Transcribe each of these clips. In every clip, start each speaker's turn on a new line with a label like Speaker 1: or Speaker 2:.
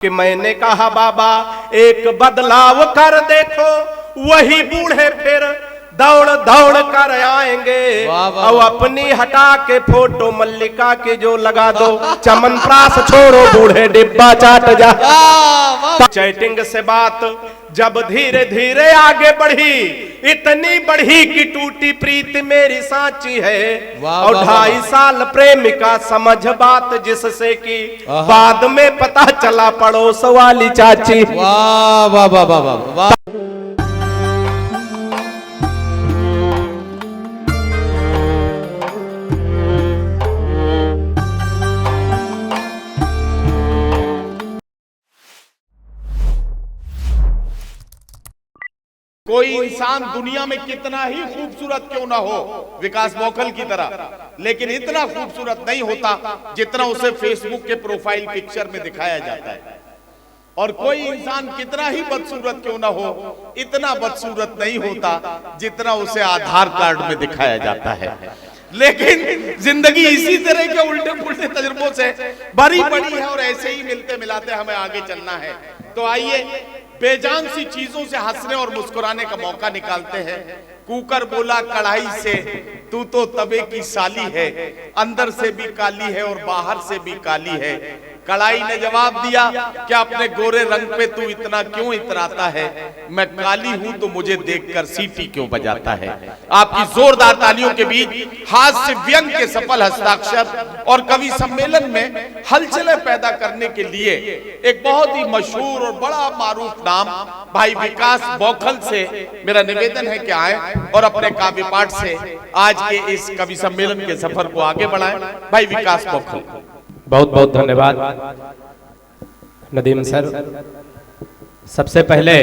Speaker 1: कि मैंने कहा बाबा एक बदलाव कर देखो, वही बूढ़े फिर दौड़ दौड़ कर आएंगे। और अपनी हटा के फोटो मल्लिका के जो लगा दो, चमनप्रास छोड़ो बूढ़े डिब्बा चाट जा। चैटिंग से बात जब धीरे धीरे आगे बढ़ी, इतनी बढ़ी कि टूटी प्रीत मेरी साची है। और 2.5 साल प्रेमिका समझ बात जिससे कि बाद में पता चला पड़ोस वाली चाची।
Speaker 2: वाह वाह वाह वाह वाह।
Speaker 3: कोई इंसान दुनिया में कितना ही खूबसूरत क्यों ना हो, विकास बौखल की तरह, लेकिन इतना खूबसूरत नहीं होता जितना उसे फेसबुक के प्रोफाइल पिक्चर में दिखाया जाता है। और कोई इंसान कितना ही बदसूरत क्यों ना हो, इतना बदसूरत नहीं होता जितना उसे आधार कार्ड में दिखाया जाता है। लेकिन जिंदगी इसी तरह के उल्टे पुल्टे तजुर्बों से भरी पड़ी है और ऐसे ही मिलते मिलाते हमें आगे चलना है। तो आइए बेजान सी चीजों से हंसने और मुस्कुराने का मौका निकालते हैं। कुकर बोला कढ़ाई से, तू तो तवे की साली है, अंदर से भी काली है और बाहर से भी काली है। कढ़ाई ने जवाब दिया, क्या अपने गोरे रंग पे तू इतना क्यों इतराता है? मैं काली हूं तो मुझे देखकर सीटी क्यों बजाता है? आपकी जोरदार तालियों के बीच हास्य व्यंग के सफल हस्ताक्षर और कवि सम्मेलन में हलचलें पैदा करने के लिए एक बहुत ही मशहूर और बड़ा मारूफ नाम भाई विकास बौखल से मेरा निवेदन है कि आए और अपने काव्य पाठ से आज के इस कवि सम्मेलन के सफर को आगे बढ़ाएं। भाई विकास बौखल।
Speaker 1: बहुत बहुत धन्यवाद नदीम सर। सबसे पहले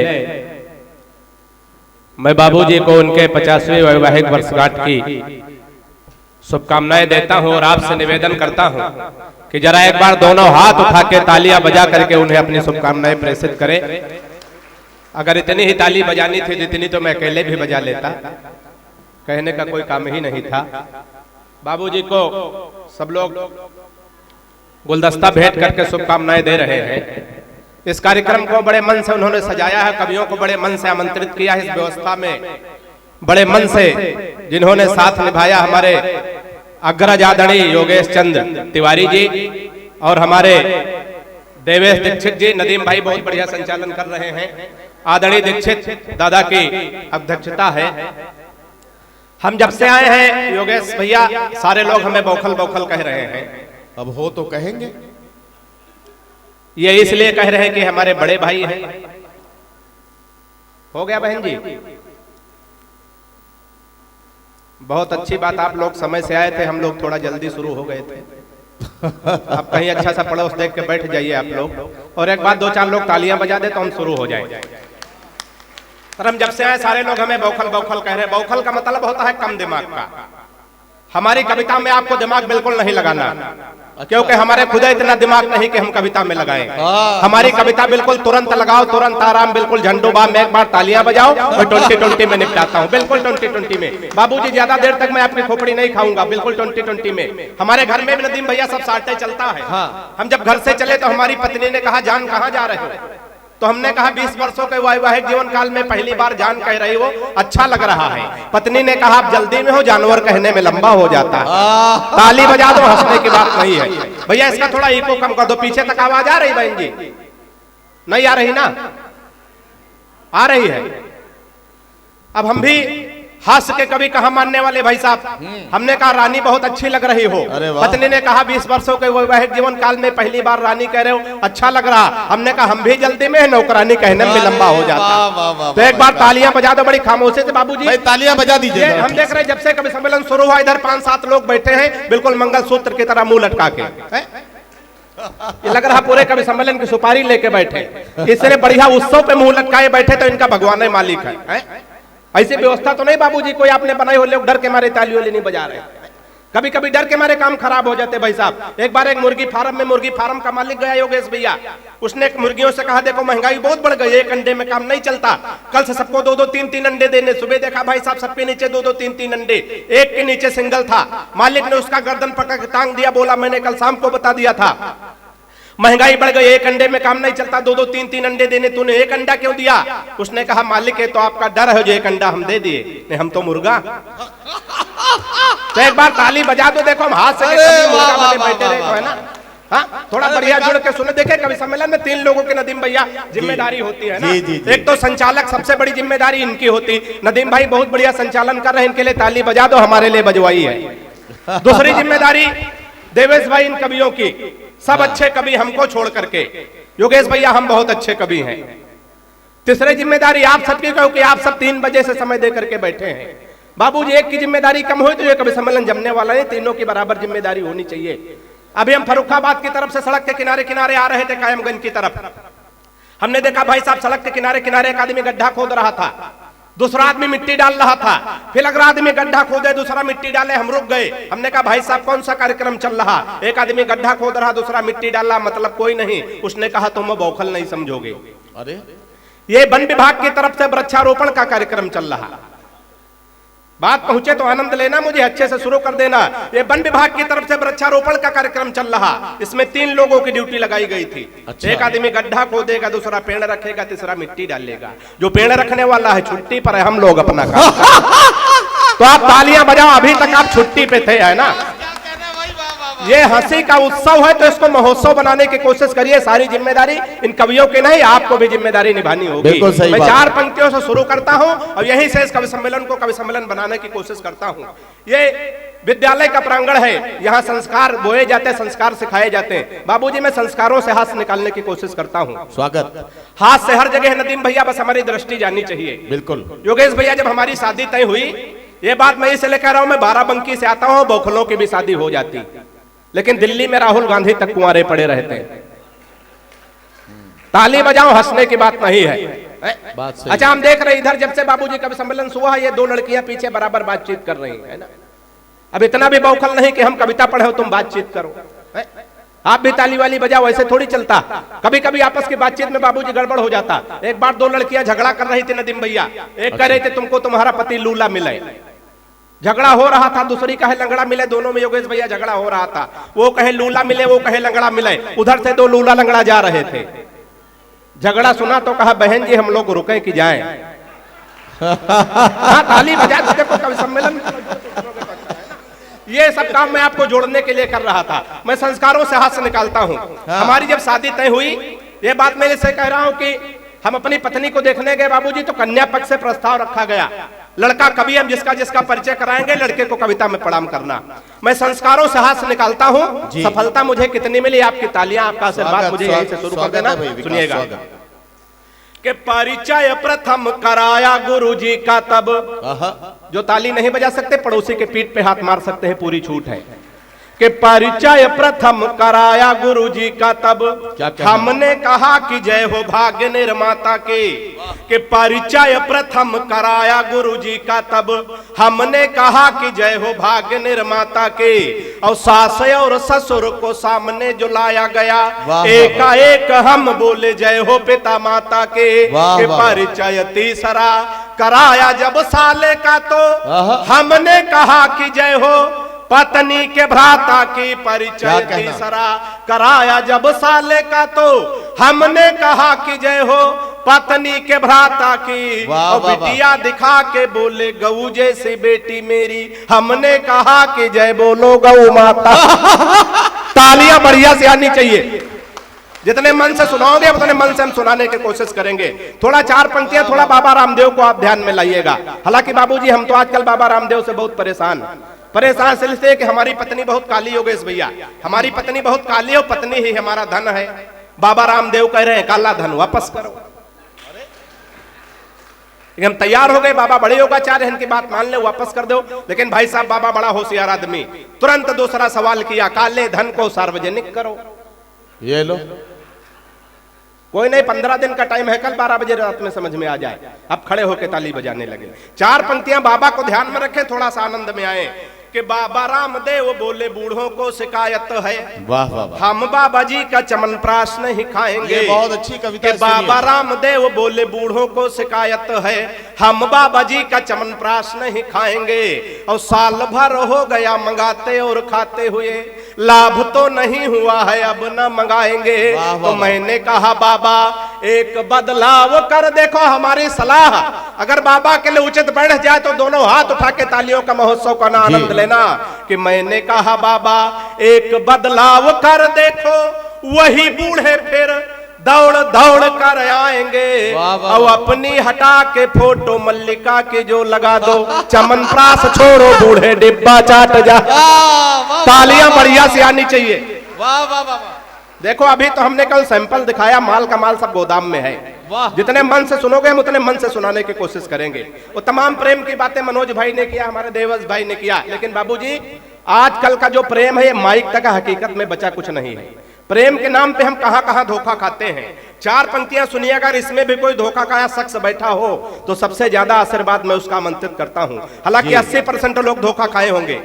Speaker 1: मैं बाबूजी को उनके 50वीं वैवाहिक वर्षगांठ की शुभकामनाएं देता हूं और आपसे निवेदन करता हूं कि जरा एक बार दोनों हाथ उठा के तालियां बजा करके उन्हें अपनी शुभकामनाएं प्रेषित करें। अगर इतनी ही ताली बजानी थी जितनी तो मैं अकेले भी बजा लेता, कहने का कोई काम ही नहीं था। बाबूजी को सब लोग गुलदस्ता भेंट करके शुभकामनाएं दे रहे हैं। इस कार्यक्रम को बड़े मन से उन्होंने सजाया है, कवियों को बड़े मन से आमंत्रित किया है। इस व्यवस्था में बड़े मन से जिन्होंने साथ निभाया, हमारे अग्रज आदरणीय योगेश चंद्र तिवारी जी और हमारे देवेश दीक्षित जी, नदीम भाई बहुत बढ़िया संचालन कर रहे हैं। आदरणीय दीक्षित दादा की अध्यक्षता है। हम जब से आए हैं योगेश भैया, सारे लोग हमें बौखल बौखल कह रहे हैं।
Speaker 3: अब हो तो कहेंगे,
Speaker 1: ये इसलिए कह रहे हैं कि हमारे बड़े भाई हैं। हो गया बहन जी, बहुत अच्छी बात, आप लोग समय से आए थे, हम लोग थोड़ा जल्दी शुरू हो गए थे। अब कहीं अच्छा सा पड़ोस देख के बैठ जाइए आप लोग, और एक बार 2-4 लोग तालियां बजा दे तो हम शुरू हो जाए। पर हम जब से आए सारे लोग हमें बौखल बौखल कह रहे हैं। बौखल का मतलब होता है कम दिमाग का। हमारी कविता में आपको दिमाग बिल्कुल नहीं लगाना, क्योंकि हमारे खुद इतना दिमाग नहीं कि हम कविता में लगाएं। हमारी कविता बिल्कुल तुरंत लगाओ, तुरंत आराम, बिल्कुल झंडोबा में एक बार तालियां बजाओ और 2020 में निपटाता हूं। बिल्कुल 2020 में बाबूजी, ज्यादा देर तक मैं आपकी खोपड़ी नहीं खाऊंगा। बिल्कुल 2020 में। हमारे घर में भी नदीम भैया सब साटे चलता है। हम जब घर से चले तो हमारी पत्नी ने कहा, जान कहाँ जा रहे हो? तो हमने कहा 20 वर्षों के वैवाहिक जीवन काल में पहली बार जान कह रही हो, अच्छा लग रहा है। पत्नी ने कहा, आप जल्दी में हो, जानवर कहने में लंबा हो जाता है। ताली बजा दो, हंसने की बात नहीं है। भैया इसका थोड़ा इको कम कर दो, पीछे तक आवाज आ रही बहन जी? नहीं आ रही ना? आ रही है। अब हम भी हंस के कभी कहा मानने वाले भाई साहब। हमने कहा रानी बहुत अच्छी लग रही हो। पत्नी ने कहा 20 वर्षों के वैवाहिक जीवन काल में पहली बार रानी कह रहे हो, अच्छा लग रहा। हमने कहा हम भी जल्दी में, नौकरानी कहने में लंबा हो जाता। तो एक बार तालियां बजा दो बड़ी खामोशी से बाबूजी,
Speaker 3: तालियां बजा दीजिए।
Speaker 1: हम देख रहे हैं जब से कवि सम्मेलन शुरू हुआ, इधर 5-7 लोग बैठे हैं बिल्कुल मंगलसूत्र की तरह मुंह लटका के। ये लग रहा पूरे कवि सम्मेलन की सुपारी लेके बैठे। इससे बढ़िया उत्सव पे मुंह लटकाए बैठे तो इनका भगवान ही मालिक है। ऐसी व्यवस्था तो नहीं बाबूजी कोई आपने बनाई हो, लोग डर के मारे तालियों नहीं बजा रहे। कभी कभी डर के मारे काम खराब हो जाते भाई साहब। एक बार एक मुर्गी फार्म में, मुर्गी फार्म का मालिक गया योगेश भैया, उसने मुर्गियों से कहा, देखो महंगाई बहुत बढ़ गई, एक अंडे में काम नहीं चलता, कल से सबको 2-2, 3-3 अंडे देने। सुबह देखा भाई साहब सबके नीचे 2-2, 3-3 अंडे, एक के नीचे सिंगल था। मालिक ने उसका गर्दन पकड़ के टांग दिया, बोला मैंने कल शाम को बता दिया था। महंगाई बढ़ गई, एक अंडे में काम नहीं चलता, दो दो तीन तीन अंडे देने, तूने एक अंडा क्यों दिया? उसने कहा मालिक है तो आपका डर है जो एक अंडा हम दे दिए, नहीं हम तो मुर्गा। तो एक बार ताली बजा दो, देखो हम हाथ से मुर्गा बने बैठे रहे तो है ना। हाँ, थोड़ा बढ़िया जुड़ के सुने। देखे कवि सम्मेलन में 3 लोगों की नदीम भैया जिम्मेदारी होती है ना। एक तो संचालक, सबसे बड़ी जिम्मेदारी इनकी होती। नदीम भाई बहुत बढ़िया संचालन कर रहे हैं, इनके लिए ताली बजा दो, हमारे लिए बजवाई है। दूसरी जिम्मेदारी देवेश भाई इन कवियों की, सब अच्छे कवि हमको छोड़ करके, योगेश भैया हम बहुत अच्छे कवि हैं। तीसरी जिम्मेदारी आप सबकी, क्योंकि आप सब 3 बजे से समय दे करके बैठे हैं। बाबूजी एक की जिम्मेदारी कम हुई तो ये कवि सम्मेलन जमने वाला नहीं, तीनों की बराबर जिम्मेदारी होनी चाहिए। अभी हम फर्रुखाबाद की तरफ से सड़क के किनारे किनारे आ रहे थे कायमगंज की तरफ, हमने देखा भाई साहब सड़क के किनारे किनारे एक आदमी गड्ढा खोद रहा था, दूसरा आदमी मिट्टी डाल रहा था, फिर अगला आदमी गड्ढा खोदे दूसरा मिट्टी डाले, हम रुक गए। हमने कहा भाई साहब कौन सा कार्यक्रम चल रहा? एक आदमी गड्ढा खोद रहा, दूसरा मिट्टी डाल रहा, मतलब कोई नहीं। उसने कहा तुम बौखल नहीं समझोगे,
Speaker 3: अरे
Speaker 1: ये वन विभाग की तरफ से वृक्षारोपण का कार्यक्रम चल रहा। बात पहुंचे तो आनंद लेना, मुझे अच्छे से शुरू कर देना। ये वन विभाग की तरफ से वृक्षारोपण का कार्यक्रम चल रहा, इसमें 3 लोगों की ड्यूटी लगाई गई थी। अच्छा। एक आदमी गड्ढा खोदेगा, दूसरा पेड़ रखेगा, तीसरा मिट्टी डालेगा। जो पेड़ रखने वाला है छुट्टी पर है, हम लोग अपना काम तो आप तालियां बजाओ, अभी तक आप छुट्टी पे थे है ना। ये हंसी का उत्सव है तो इसको महोत्सव बनाने की कोशिश करिए। सारी जिम्मेदारी इन कवियों की नहीं, आपको भी जिम्मेदारी निभानी होगी। मैं 4 पंक्तियों से शुरू करता हूं और यहीं से इस कवि सम्मेलन को कवि सम्मेलन बनाने की कोशिश करता हूं। ये विद्यालय का प्रांगण है, यहाँ संस्कार बोए जाते हैं, संस्कार सिखाए जाते हैं। बाबूजी मैं संस्कारों से हाथ निकालने की कोशिश करता हूँ।
Speaker 2: स्वागत।
Speaker 1: हाथ से हर जगह नदीम भैया, बस हमारी दृष्टि जानी चाहिए।
Speaker 2: बिल्कुल।
Speaker 1: योगेश भैया जब हमारी शादी तय हुई, ये बात मैं इसलिए कह रहा हूँ, मैं बाराबंकी से आता हूँ, बौखलों की भी शादी हो जाती, लेकिन दिल्ली में राहुल गांधी तक कुंवारे पड़े रहते हैं। ताली बजाओ, हंसने की बात नहीं है।
Speaker 2: बात सही।
Speaker 1: अच्छा हम देख रहे इधर जब से बाबूजी कवि सम्मेलन हुआ, ये 2 लड़कियां पीछे बराबर बातचीत कर रही है ना। अब इतना भी बौखल नहीं कि हम कविता पढ़े हो तुम बातचीत करो, आप भी ताली वाली बजाओ, ऐसे थोड़ी चलता। कभी कभी आपस की बातचीत में बाबूजी गड़बड़ हो जाता। एक बार 2 लड़कियां झगड़ा कर रही थी नदीम भैया, एक कह रहे थे तुमको तुम्हारा पति लूला मिले, झगड़ा हो रहा था, दूसरी कहे लंगड़ा मिले, दोनों में योगेश भैया झगड़ा हो रहा था। वो कहे लूला मिले, वो कहे लंगड़ा मिले, उधर से 2 लूला लंगड़ा जा रहे थे। झगड़ा सुना तो कहा बहन जी हम लोग रुके कि जाएं। हाँ ताली बजा दो, देखो कवि सम्मेलन ये सब काम मैं आपको जोड़ने के लिए कर रहा था। मैं संस्कारों से हाथ से निकालता हूँ। हमारी जब शादी तय हुई, ये बात मैं इससे कह रहा हूँ कि हम अपनी पत्नी को देखने गए बाबूजी, तो कन्या पक्ष से प्रस्ताव रखा गया, लड़का कवि, हम जिसका जिसका परिचय कराएंगे, लड़के को कविता में प्रणाम करना। मैं संस्कारों से हाथ से निकालता हूँ। सफलता मुझे कितनी मिली, आपकी तालियां, आपका आशीर्वाद, मुझे यहीं से शुरू कर देना। सुनिएगा कि परिचय प्रथम कराया गुरुजी का तब, जो ताली नहीं बजा सकते पड़ोसी के पीठ पे हाथ मार सकते हैं, पूरी छूट है। कि परिचय प्रथम कराया गुरुजी का तब, हमने कहा कि जय हो भाग्य निर्माता के। कि परिचय प्रथम कराया गुरुजी का तब, हमने कहा कि जय हो भाग्य निर्माता के। और सास और ससुर को सामने जो लाया गया, एकाएक हम बोले जय हो पिता माता के। कि परिचय तीसरा कराया जब साले का, तो हमने कहा कि जय हो पत्नी के भ्राता की। परिचय तीसरा कराया जब साले का, तो हमने कहा कि जय हो पत्नी के भ्राता की। और बिटिया दिखा के बोले गऊ जैसी बेटी मेरी, हमने कहा कि जय बोलो गऊ माता। तालियां बढ़िया से आनी चाहिए। जितने मन से सुनाओगे उतने मन से हम सुनाने की कोशिश करेंगे। थोड़ा 4 पंक्तियां थोड़ा बाबा रामदेव को आप ध्यान में लाइएगा। हालांकि बाबूजी हम तो आजकल बाबा रामदेव से बहुत परेशान इसलिए कि हमारी पत्नी बहुत काली, योगेश भैया हमारी पत्नी बहुत काली है, पत्नी ही हमारा धन है। बाबा रामदेव कह रहे हैं काला धन वापस करो। हम तैयार हो गए, बाबा बड़े योगाचार्य हैं, इनकी बात मान ले, वापस कर दो। लेकिन भाई साहब बाबा बड़ा होशियार आदमी, तुरंत दूसरा सवाल किया, काले धन को सार्वजनिक करो।
Speaker 2: ये लो,
Speaker 1: कोई नहीं, 15 दिन का टाइम है, कल 12 बजे रात में समझ में आ जाए। अब खड़े होकर ताली बजाने लगे। 4 पंक्तियां बाबा को ध्यान में रखें, थोड़ा सा आनंद में आए। कि बाबा रामदेव बोले बूढ़ों को शिकायत है,
Speaker 2: वाह वाह वाह।
Speaker 1: हम बाबा जी का चमनप्राश नहीं खाएंगे।
Speaker 2: ये बहुत अच्छी कविता है।
Speaker 1: बाबा रामदेव बोले बूढ़ों को शिकायत है, हम बाबा जी का चमनप्राश नहीं खाएंगे। और साल भर हो गया मंगाते और खाते हुए, लाभ तो नहीं हुआ है अब न मंगाएंगे। तो मैंने कहा बाबा एक बदलाव कर देखो हमारी सलाह, अगर बाबा के लिए उचित बैठ जाए तो दोनों हाथ उठा के तालियों का महोत्सव का आनंद लेना। कि मैंने कहा बाबा एक बदलाव कर देखो, वही बूढ़े फिर दौड़ दौड़ कर आएंगे। और अपनी हटा के फोटो मल्लिका की जो लगा दो, चमन प्रास छोड़ो बूढ़े डिब्बा चाट जा। तालियां बढ़िया से आनी चाहिए।
Speaker 2: वाह वाह वाह।
Speaker 1: देखो अभी तो हमने कल सैंपल दिखाया, माल का माल सब गोदाम में है। जितने मन से सुनोगे हम उतने मन से सुनाने की कोशिश करेंगे। वो तमाम प्रेम की बातें मनोज भाई ने किया, हमारे देवस भाई ने किया, लेकिन बाबूजी आजकल का जो प्रेम है ये माइक तक हकीकत में बचा कुछ नहीं है। प्रेम के नाम पे हम कहां कहां धोखा खाते हैं। चार पंक्तियां सुनिएगा, इसमें भी कोई धोखा का शख्स बैठा हो तो सबसे ज्यादा आशीर्वाद मैं उसका आमंत्रित करता हूं। हालांकि 80% लोग धोखा खाए होंगे,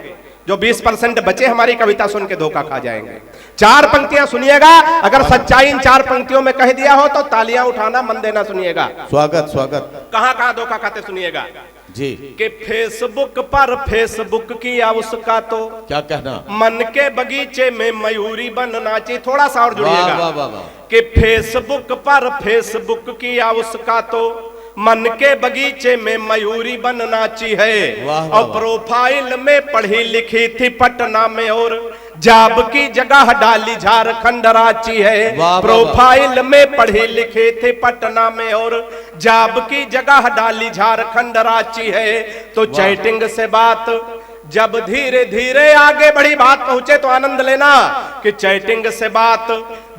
Speaker 1: जो 20% बचे हमारी कविता सुन के धोखा खा जाएंगे। चार पंक्तियां सुनिएगा, अगर सच्चाई इन चार पंक्तियों में कह दिया हो तो तालियां उठाना, मन देना। सुनिएगा,
Speaker 2: स्वागत स्वागत।
Speaker 1: कहां कहां धोखा खाते सुनिएगा
Speaker 2: जी।
Speaker 1: कि फेसबुक पर फेसबुक किया उसका तो
Speaker 2: क्या कहना,
Speaker 1: मन के बगीचे में मयूरी बन नाची। थोड़ा सा और जुड़िएगा।
Speaker 2: वाह वाह वाह।
Speaker 1: कि फेसबुक पर फेसबुक किया उसका तो मन के बगीचे में मयूरी बन नाची है। और प्रोफाइल में पढ़ी लिखी थी पटना में और जाब की जगह डाली झारखंड रांची है। प्रोफाइल में पढ़ी लिखी थी पटना में और जाब की जगह डाली झारखंड रांची है। तो चैटिंग से बात जब धीरे धीरे आगे बढ़ी, बात पहुंचे तो आनंद लेना। कि चैटिंग से बात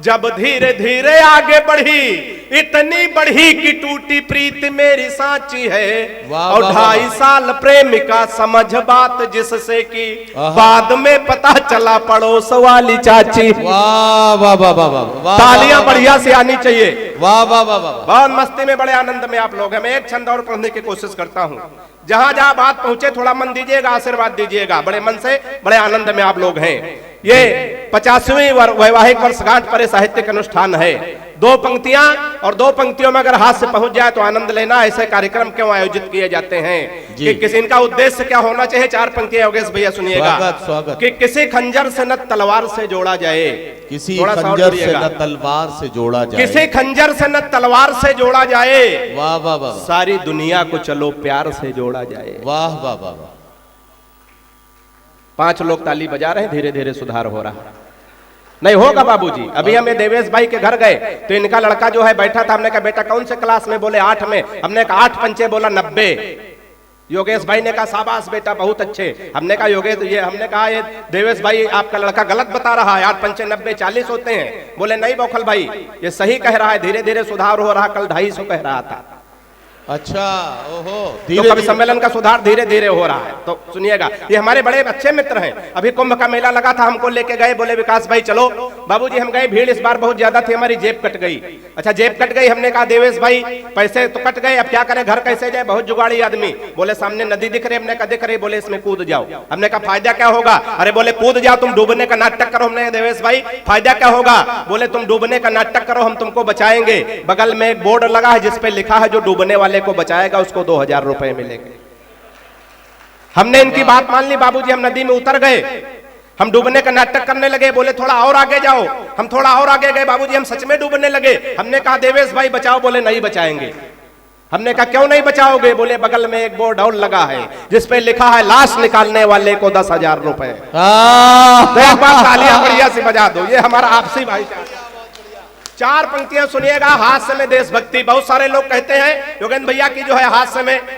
Speaker 1: जब धीरे धीरे आगे बढ़ी, इतनी बढ़ी कि टूटी प्रीत मेरी सांची है। और 2.5 साल प्रेमिका समझ बात जिससे कि बाद में पता चला पड़ोस वाली चाची।
Speaker 2: वाह वाह वाह वाह।
Speaker 1: तालियां बढ़िया से आनी चाहिए।
Speaker 2: वाह वाह वाह वाह।
Speaker 1: बहुत मस्ती में, बड़े आनंद में आप लोग हैं। मैं एक छंद और पढ़ने की कोशिश करता हूँ। जहां जहां बात पहुंचे थोड़ा मन दीजिएगा, आशीर्वाद दीजिएगा। बड़े मन से, बड़े आनंद में आप लोग हैं। ये 50वीं वैवाहिक वर्षगांठ पर साहित्यिक अनुष्ठान है। 2 पंक्तियां और 2 पंक्तियों में अगर हाथ से पहुंच जाए तो आनंद लेना। ऐसे कार्यक्रम क्यों आयोजित किए जाते हैं कि किसी इनका उद्देश्य क्या होना चाहिए। 4 पंक्तियां योगेश भैया सुनिएगा।
Speaker 2: स्वागत स्वागत।
Speaker 1: कि किसी खंजर से न तलवार से जोड़ा जाए,
Speaker 2: किसी खंजर से न तलवार से जोड़ा जाए,
Speaker 1: किसी खंजर से न तलवार से जोड़ा जाए।
Speaker 2: वाह वाह वाह।
Speaker 1: सारी दुनिया को चलो प्यार से जोड़ा जाए।
Speaker 2: वाह वाह वाह।
Speaker 1: 5 लोग ताली बजा रहे हैं, धीरे धीरे सुधार हो रहा है। नहीं होगा बाबूजी। अभी हम देवेश भाई के घर गए तो इनका लड़का जो है बैठा था। हमने कहा बेटा कौन से क्लास में? बोले 8 में। हमने कहा 8 पंचे, बोला 90। योगेश भाई ने कहा शाबाश बेटा बहुत अच्छे। हमने कहा योगेश ये, हमने कहा ये देवेश भाई आपका लड़का गलत बता रहा है, 8 पंचे 90 40 होते हैं। बोले नहीं बौखल भाई ये सही कह रहा है, धीरे धीरे सुधार हो रहा। कल 250 कह रहा था।
Speaker 2: अच्छा, ओहो।
Speaker 1: तो कवि सम्मेलन का सुधार धीरे धीरे हो रहा है। तो सुनिएगा, ये हमारे बड़े अच्छे मित्र हैं। अभी कुंभ का मेला लगा था, हमको लेके गए, बोले विकास भाई चलो। बाबूजी हम गए, भीड़ इस बार बहुत ज्यादा थी, हमारी जेब कट गई। अच्छा जेब कट गई, हमने कहा देवेश भाई पैसे तो कट गए, अब क्या करें, घर कैसे जाए, बहुत जुगाड़ी आदमी। बोले सामने नदी दिख रही, हमने कहा दिख रही, बोले इसमें कूद जाओ। हमने कहा फायदा क्या होगा? अरे बोले कूद जाओ, तुम डूबने का नाटक करो। हमने देवेश भाई फायदा क्या होगा? बोले तुम डूबने का नाटक करो, हम तुमको बचाएंगे। बगल में एक बोर्ड लगा है जिसपे लिखा है जो डूबने वाले को बचाएगा उसको 2000 रुपए मिलेंगे। हमने इनकी बात मान ली। बाबूजी हम नदी में उतर गए, हम डूबने का नाटक करने लगे। बोले थोड़ा और आगे जाओ, हम थोड़ा और आगे गए। बाबूजी हम सच में डूबने लगे। हमने कहा देवेश भाई बचाओ, बोले नहीं बचाएंगे। हमने कहा क्यों नहीं बचाओगे? बोले बगल में एक बोर्ड और लगा है जिसपे लिखा है लाश निकालने वाले को 10,000 रुपए। तो एक बार तालियां बढ़िया से बजा दो, ये हमारा आपसी भाईचारा। 4 पंक्तियां सुनिएगा। हास्य में देशभक्ति। बहुत सारे लोग कहते हैं योगेंद्र भैया की जो है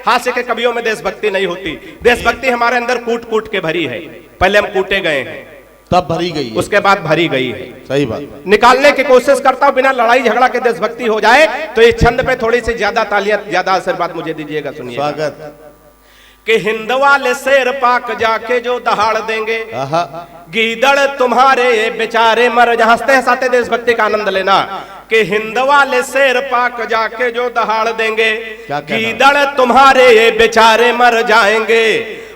Speaker 1: हास्य के कवियों में देशभक्ति नहीं होती। देशभक्ति हमारे अंदर कूट कूट के भरी है। पहले हम कूटे गए हैं,
Speaker 2: तब भरी गई है,
Speaker 1: उसके बाद भरी गई है।
Speaker 2: सही बात।
Speaker 1: निकालने की कोशिश करता हूं, बिना लड़ाई झगड़ा के देशभक्ति हो जाए। तो इस छंद पे थोड़ी सी ज्यादा तालियां, ज्यादा आशीर्वाद मुझे दीजिएगा। सुनिए
Speaker 2: स्वागत।
Speaker 1: कि हिंद वाले शेर पाक जाके जो दहाड़ देंगे, गीदड़ तुम्हारे बेचारे मर। हंसते हंसाते देशभक्ति का आनंद लेना। कि हिंद वाले शेर पाक जाके जो दहाड़ देंगे, गीदड़ तुम्हारे बेचारे मर जाएंगे।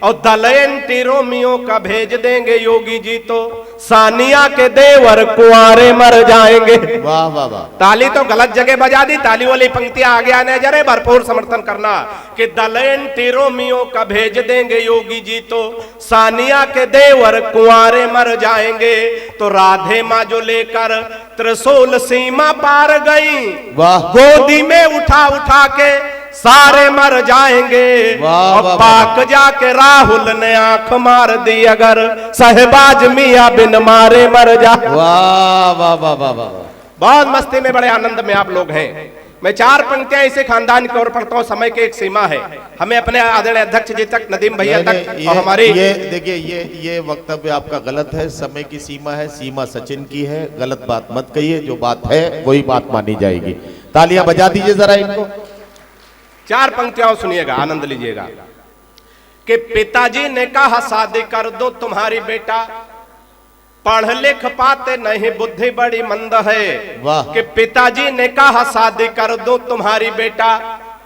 Speaker 1: और दल एंटी रोमियो का भेज देंगे योगी जी तो सानिया के देवर कुंवारे मर जाएंगे।
Speaker 2: वाह वाह वाह।
Speaker 1: ताली तो गलत जगह बजा दी, ताली वाली पंक्तियां आगे आने जरे भरपूर समर्थन करना कि दलेन टिरोमियो का भेज देंगे योगी जी तो सानिया के देवर कुंवारे मर जाएंगे। तो राधे माँ जो लेकर त्रिशूल सीमा पार गई,
Speaker 2: वाह।
Speaker 1: गोदी में उठा उठा के सारे मर जाएंगे।
Speaker 2: वाह,
Speaker 1: और
Speaker 2: वाह,
Speaker 1: पाक जाके राहुल ने आंख मार दी अगर सहबाज मियां बिन मारे मर जा।
Speaker 2: वाह वाह वाह वाह वाह।
Speaker 1: बहुत मस्ती में, बड़े आनंद में आप लोग हैं। मैं 4 पंक्तियां इसे खानदान की ओर पढ़ता हूं, समय की एक सीमा है। हमें अपने आदरणीय अध्यक्ष जी तक, नदीम भैया तक और हमारी
Speaker 2: ये देखिए ये वक्तव्य आपका गलत है। समय की सीमा है, सीमा सचिन की है। गलत बात मत कहिए, जो बात है वही बात मानी जाएगी। तालियां बजा दीजिए जरा इनको।
Speaker 1: 4 पंक्तियां सुनिएगा, आनंद लीजिएगा कि पिताजी ने कहा शादी कर दो तुम्हारी बेटा, पढ़ लिख पाते नहीं बुद्धि बड़ी मंद है।
Speaker 2: वाह।
Speaker 1: कि पिताजी ने कहा शादी कर दो तुम्हारी बेटा,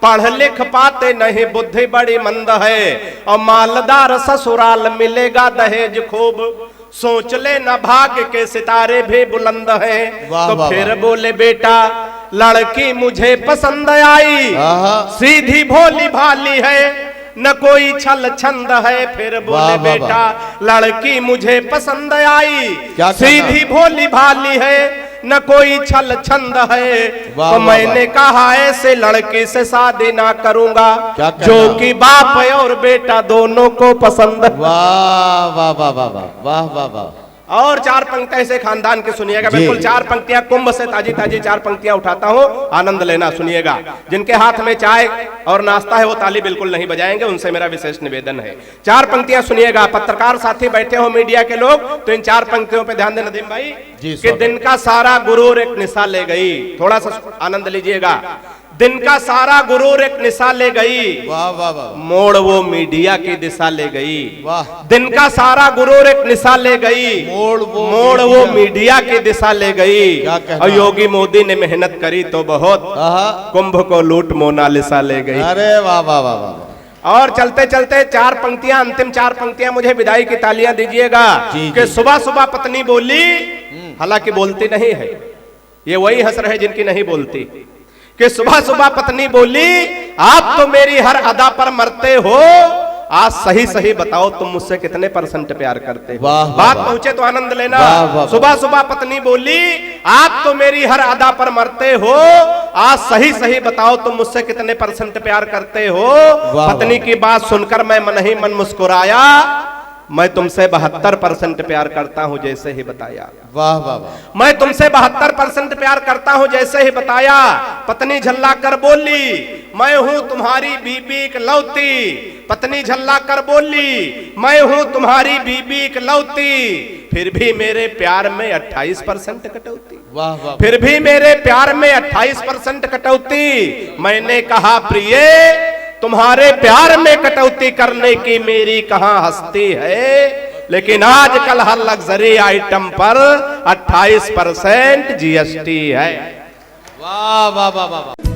Speaker 1: पढ़ लिख पाते नहीं बुद्धि बड़ी मंद है। और मालदार ससुराल मिलेगा दहेज खूब, सोच ले न भाग्य के सितारे भी बुलंद हैं।
Speaker 2: वाह,
Speaker 1: तो
Speaker 2: वाह,
Speaker 1: फिर
Speaker 2: वाह।
Speaker 1: बोले बेटा लड़की मुझे पसंद आई,
Speaker 2: आहा।
Speaker 1: सीधी भोली भाली है न कोई छल छंद है। फिर
Speaker 2: वाह,
Speaker 1: बोले
Speaker 2: वाह,
Speaker 1: बेटा लड़की मुझे पसंद आई,
Speaker 2: क्या
Speaker 1: सीधी भोली भाली है न कोई छल छंद है।
Speaker 2: वाह,
Speaker 1: तो
Speaker 2: वाह,
Speaker 1: मैंने कहा ऐसे लड़की से शादी ना करूंगा
Speaker 2: क्या कहना?
Speaker 1: जो कि बाप और बेटा दोनों को पसंद।
Speaker 2: वाह वाह वाह वाह वाह वाह वाह वाह।
Speaker 1: और 4 पंक्तियां ऐसे खानदान के सुनिएगा,
Speaker 2: जी।
Speaker 1: बिल्कुल 4 पंक्तियां कुंभ से ताजी ताजी 4 पंक्तियां उठाता हूं, आनंद लेना सुनिएगा। जिनके हाथ में चाय और नाश्ता है वो ताली बिल्कुल नहीं बजाएंगे, उनसे मेरा विशेष निवेदन है। 4 पंक्तियां सुनिएगा। पत्रकार साथी बैठे हो, मीडिया के लोग, तो इन 4 पंक्तियों पे ध्यान दें नदीम भाई।
Speaker 2: जी,
Speaker 1: कि दिन का सारा गुरूर एक निशा ले गई, थोड़ा सा आनंद लीजिएगा। दिन का सारा गुरूर एक निशा ले गई,
Speaker 2: वाह वाह वाह।
Speaker 1: मोड़ वो मीडिया की दिशा ले गई।
Speaker 2: वाह।
Speaker 1: दिन का सारा गुरूर एक निशा ले गई,
Speaker 2: मोड़
Speaker 1: वो मीडिया की दिशा ले गई।
Speaker 2: क्या कहना?
Speaker 1: और योगी मोदी ने मेहनत करी तो बहुत,
Speaker 2: आहा।
Speaker 1: कुंभ को लूट मोनालिसा ले गई।
Speaker 2: अरे वाह वाह वाह वाह।
Speaker 1: और चलते चलते 4 पंक्तियां, अंतिम 4 पंक्तियां मुझे विदाई की तालियां दीजिएगा।
Speaker 2: जी,
Speaker 1: कि
Speaker 2: जी।
Speaker 1: सुबह सुबह पत्नी बोली, हालांकि बोलती नहीं है, ये वही हंस रहे जिनकी नहीं बोलती। कि सुबह सुबह पत्नी बोली आप तो मेरी हर अदा पर मरते हो, आज सही सही बताओ तुम मुझसे कितने % प्यार करते हो।
Speaker 2: वाह, वाह,
Speaker 1: बात
Speaker 2: वाह।
Speaker 1: पहुंचे तो आनंद लेना।
Speaker 2: वाह, वाह, वाह।
Speaker 1: सुबह सुबह पत्नी बोली आप तो मेरी हर अदा पर मरते हो, आज सही सही बताओ तुम मुझसे कितने % प्यार करते हो।
Speaker 2: वाह,
Speaker 1: पत्नी
Speaker 2: वाह।
Speaker 1: की बात सुनकर मैं मन ही मन मुस्कुराया, मैं तुमसे 72% प्यार करता हूं जैसे ही बताया।
Speaker 2: वाह वाह वाह।
Speaker 1: मैं तुमसे 72% प्यार करता हूं जैसे ही बताया। पत्नी झल्ला कर बोली मैं हूं तुम्हारी बीबी इकलौती। पत्नी झल्ला कर बोली मैं हूं तुम्हारी बीबी इकलौती। फिर भी मेरे प्यार में 28% कटौती।
Speaker 2: वाह वाह।
Speaker 1: फिर भी मेरे प्यार में 28% कटौती। मैंने कहा प्रिय तुम्हारे प्यार में कटौती करने की मेरी कहां हस्ती है, लेकिन आजकल हर लग्जरी आइटम पर 28% GST है।
Speaker 2: वाह वाह वाह वाह।